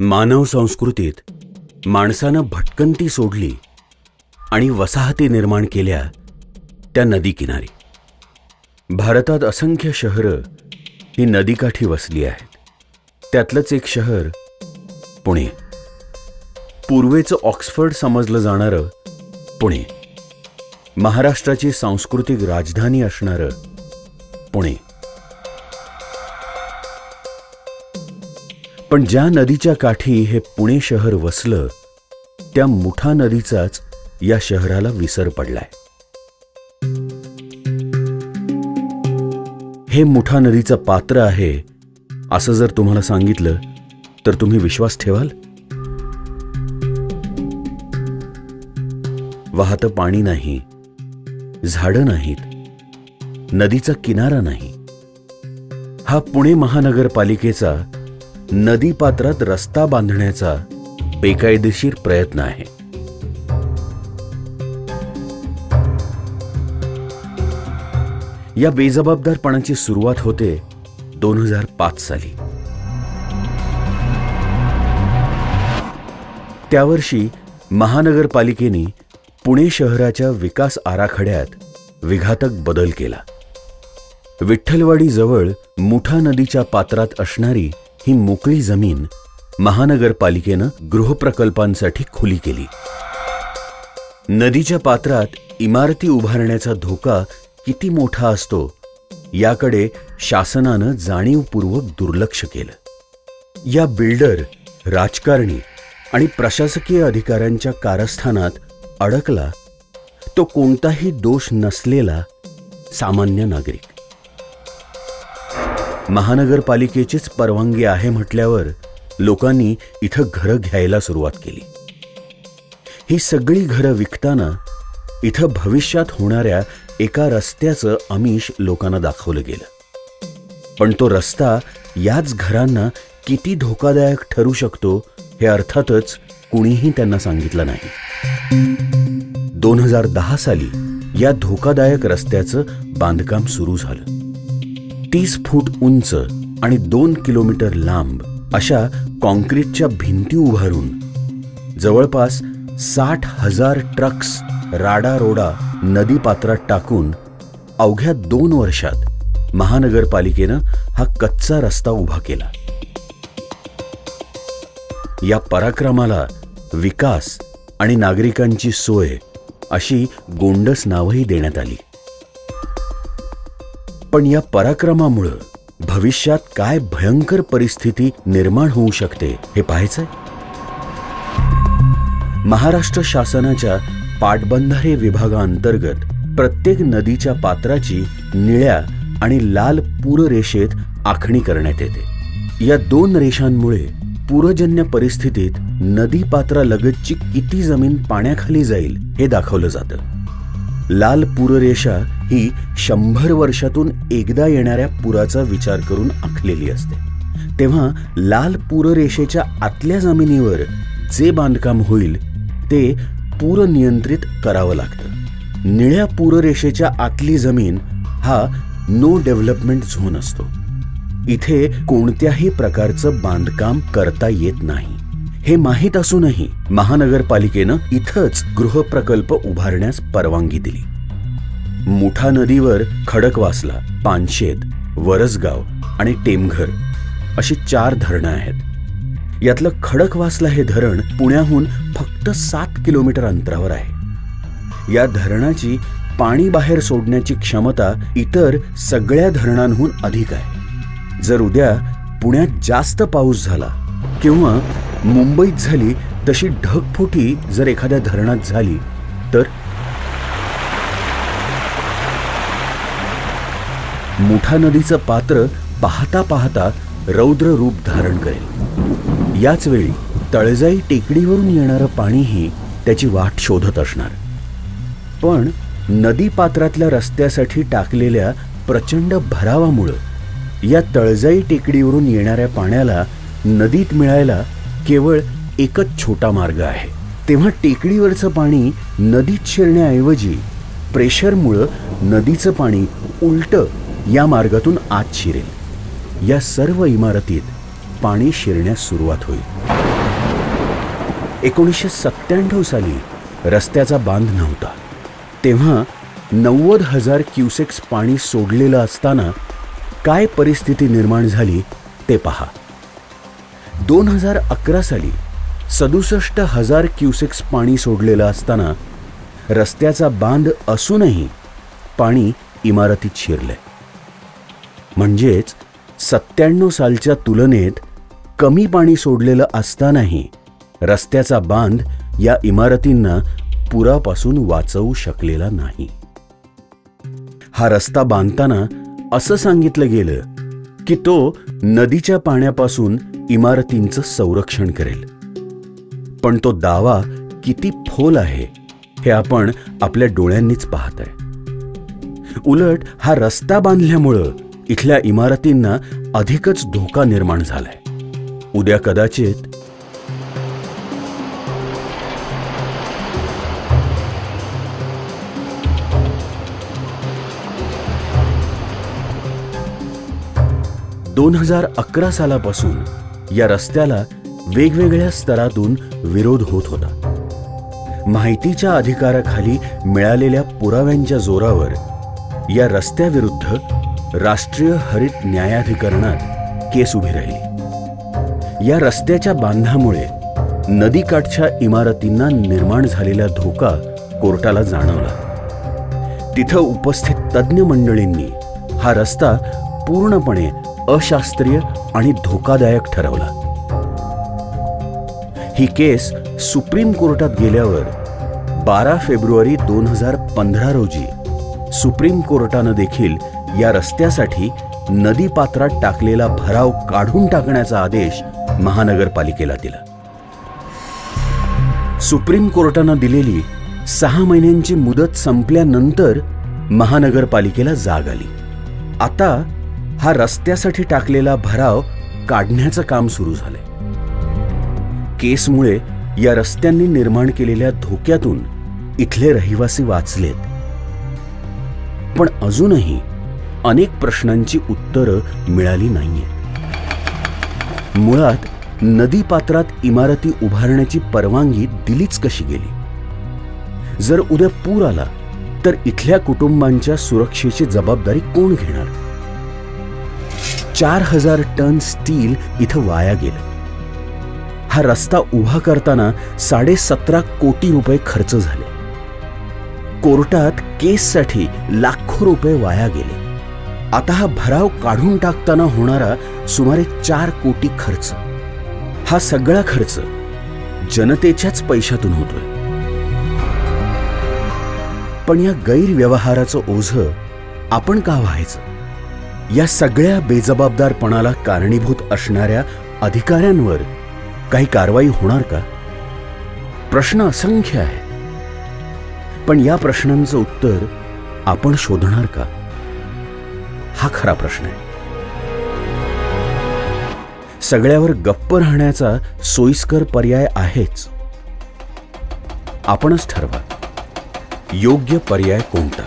मानव संस्कृतीत माणसानं भटकंती सोडली आणि वसाहती निर्माण केल्या त्या नदीकिनारी. भारतात असंख्य शहरं ही नदीकाठी वसली आहेत. त्यातलंच एक शहर पुणे. पूर्वेचं ऑक्सफर्ड समजलं जाणारं पुणे, महाराष्ट्राची सांस्कृतिक राजधानी असणारं पुणे. पण ज्या नदीच्या काठी हे पुणे शहर वसलं त्या मुठा नदीचाच या शहराला विसर पडलाय. हे मुठा नदीचं पात्र आहे असं जर तुम्हाला सांगितलं तर तुम्ही विश्वास ठेवाल? वाहतं पाणी नाही, झाडं नाहीत, नदीचा किनारा नाही. हा पुणे महानगरपालिकेचा नदी पात्रात रस्ता बांधण्याचा बेकायदेशीर प्रयत्न आहे. या बेजबाबदारपणाची सुरुवात होते 2005 साली. त्यावर्षी महानगरपालिकेने पुणे शहराच्या विकास आराखड्यात विघातक बदल केला. विठ्ठलवाडी जवळ मुठा नदीच्या पात्रात असणारी ही मोकळी जमीन महानगरपालिकेनं गृहप्रकल्पांसाठी खुली केली. नदीच्या पात्रात इमारती उभारण्याचा धोका किती मोठा असतो याकडे शासनानं जाणीवपूर्वक दुर्लक्ष केलं. या बिल्डर, राजकारणी आणि प्रशासकीय अधिकाऱ्यांच्या कारस्थानात अडकला तो कोणताही दोष नसलेला सामान्य नागरिक. महानगरपालिकेचीच परवानगी आहे म्हटल्यावर लोकांनी इथं घरं घ्यायला सुरुवात केली. ही सगळी घरं विकताना इथं भविष्यात होणाऱ्या एका रस्त्याचं आमिष लोकांना दाखवलं गेलं. पण तो रस्ता याच घरांना किती धोकादायक ठरू शकतो हे अर्थातच कुणीही त्यांना सांगितलं नाही. 2010 साली या धोकादायक रस्त्याचं बांधकाम सुरू झालं. 30 फूट उंच आणि 2 किलोमीटर लांब अशा कॉन्क्रीटच्या भिंती उभारून जवळपास 60,000 ट्रक्स राडारोडा नदी पात्रात टाकून अवघ्या 2 वर्षात महानगरपालिकेनं हा कच्चा रस्ता उभा केला. या पराक्रमाला विकास आणि नागरिकांची सोय अशी गोंडस नावही देण्यात आली. पण या पराक्रमामुळं भविष्यात काय भयंकर परिस्थिती निर्माण होऊ शकते हे पाहायचंय. महाराष्ट्र शासनाच्या पाटबंधारे विभागाअंतर्गत प्रत्येक नदीच्या पात्राची निळ्या आणि लाल पूररेषेत आखणी करण्यात येते. या 2 रेषांमुळे पूरजन्य परिस्थितीत नदी पात्रालगतची किती जमीन पाण्याखाली जाईल हे दाखवलं जातं. लाल पूररेषा ही 100 वर्षातून एकदा येणाऱ्या पुराचा विचार करून आखलेली असते. तेव्हा लाल पूररेषेच्या आतल्या जमिनीवर जे बांधकाम होईल ते पूर नियंत्रित करावं लागतं. निळ्या पूररेषेच्या आतली जमीन हा नो डेव्हलपमेंट झोन असतो. इथे कोणत्याही प्रकारचं बांधकाम करता येत नाही. हे माहीत असूनही महानगरपालिकेनं इथंच गृहप्रकल्प उभारण्यास परवानगी दिली. मुठा नदीवर खडकवासला, पानशेत, वरसगाव आणि टेमघर अशी 4 धरणं आहेत. यातलं खडकवासला हे धरण पुण्याहून फक्त 7 किलोमीटर अंतरावर आहे. या धरणाची पाणी बाहेर सोडण्याची क्षमता इतर सगळ्या धरणांहून अधिक आहे. जर उद्या पुण्यात जास्त पाऊस झाला किंवा मुंबईत झाली तशी ढगफुटी जर एखाद्या धरणात झाली तर मुठा नदीचं पात्र पाहता पाहता रौद्र रूप धारण करेल. याच वेळी तळजाई टेकडीवरून येणारं पाणीही त्याची वाट शोधत असणार. पण नदी पात्रातल्या रस्त्यासाठी टाकलेल्या प्रचंड भरावामुळं या तळजाई टेकडीवरून येणाऱ्या पाण्याला नदीत मिळायला केवळ एकच छोटा मार्ग आहे. तेव्हा टेकडीवरचं पाणी नदीत शिरण्याऐवजी प्रेशरमुळं नदीचं पाणी उलटं या मार्गातून आत शिरेल. या सर्व इमारतीत पाणी शिरण्यास सुरुवात होईल. 1997 साली रस्त्याचा बांध नव्हता, तेव्हा 90,000 क्युसेक्स पाणी सोडलेलं असताना काय परिस्थिती निर्माण झाली ते पहा. 2011 साली 67,000 क्युसेक्स पाणी सोडलेलं असताना रस्त्याचा बांध असूनही पाणी इमारतीत शिरलंय. म्हणजेच 97 सालच्या तुलनेत कमी पाणी सोडलेलं असतानाही रस्त्याचा बांध या इमारतींना पुरापासून वाचवू शकलेला नाही. हा रस्ता बांधताना असं सांगितलं गेलं की तो नदीच्या पाण्यापासून इमारतींचं संरक्षण करेल. पण तो दावा किती फोल आहे हे आपण आपल्या डोळ्यांनीच पाहताय. उलट हा रस्ता बांधल्यामुळं इथल्या इमारतींना अधिकच धोका निर्माण झालाय. उद्या कदाचित ...2011 सालापासून या रस्त्याला वेगवेगळ्या स्तरातून विरोध होत होता. माहितीच्या अधिकाराखाली मिळालेल्या पुराव्यांच्या जोरावर या रस्त्याविरुद्ध राष्ट्रीय हरित न्यायाधिकरणात केस उभी राहिली. या रस्त्याच्या बांधामुळे नदीकाठच्या इमारतींना निर्माण झालेला धोका कोर्टाला जाणवला. तिथं उपस्थित तज्ज्ञ मंडळींनी हा रस्ता पूर्णपणे अशास्त्रीय आणि धोकादायक ठरवला. ही केस सुप्रीम कोर्टात गेल्यावर 12 फेब्रुवारी 2015 रोजी सुप्रीम कोर्टानं देखील या रस्त्यासाठी नदीपात्रात टाकलेला भराव काढून टाकण्याचा आदेश महानगरपालिकेला दिला. सुप्रीम कोर्टानं दिलेली 6 महिन्यांची मुदत संपल्यानंतर महानगरपालिकेला जाग आली. आता हा रस्त्यासाठी टाकलेला भराव काढण्याचं काम सुरू झालंय. केसमुळे या रस्त्यांनी निर्माण केलेल्या धोक्यातून इथले रहिवासी वाचलेत. पण अजूनही अनेक प्रश्नांची उत्तरं मिळाली नाहीयेत. मुळात नदीपात्रात इमारती उभारण्याची परवानगी दिलीच कशी गेली? जर उद्या पूर आला तर इथल्या कुटुंबांच्या सुरक्षेची जबाबदारी कोण घेणार? 4,000 टन स्टील इथं वाया गेलं. हा रस्ता उभा करताना 17.5 कोटी रुपये खर्च झाले. कोर्टात केससाठी लाखो रुपये वाया गेले. आता हा भराव काढून टाकताना होणारा सुमारे 4 कोटी खर्च, हा सगळा खर्च जनतेच्याच पैशातून होतोय. पण या गैरव्यवहाराचं ओझं आपण का व्हायचं? या सगळ्या बेजबाबदारपणाला कारणीभूत असणाऱ्या अधिकाऱ्यांवर काही कारवाई होणार का? प्रश्न असंख्य आहे. पण या प्रश्नांचं उत्तर आपण शोधणार का? हा खरा प्रश्न आहे. सगळ्यावर गप्प राहण्याचा सोयीस्कर पर्याय आहेच. आपणच ठरवा योग्य पर्याय कोणता.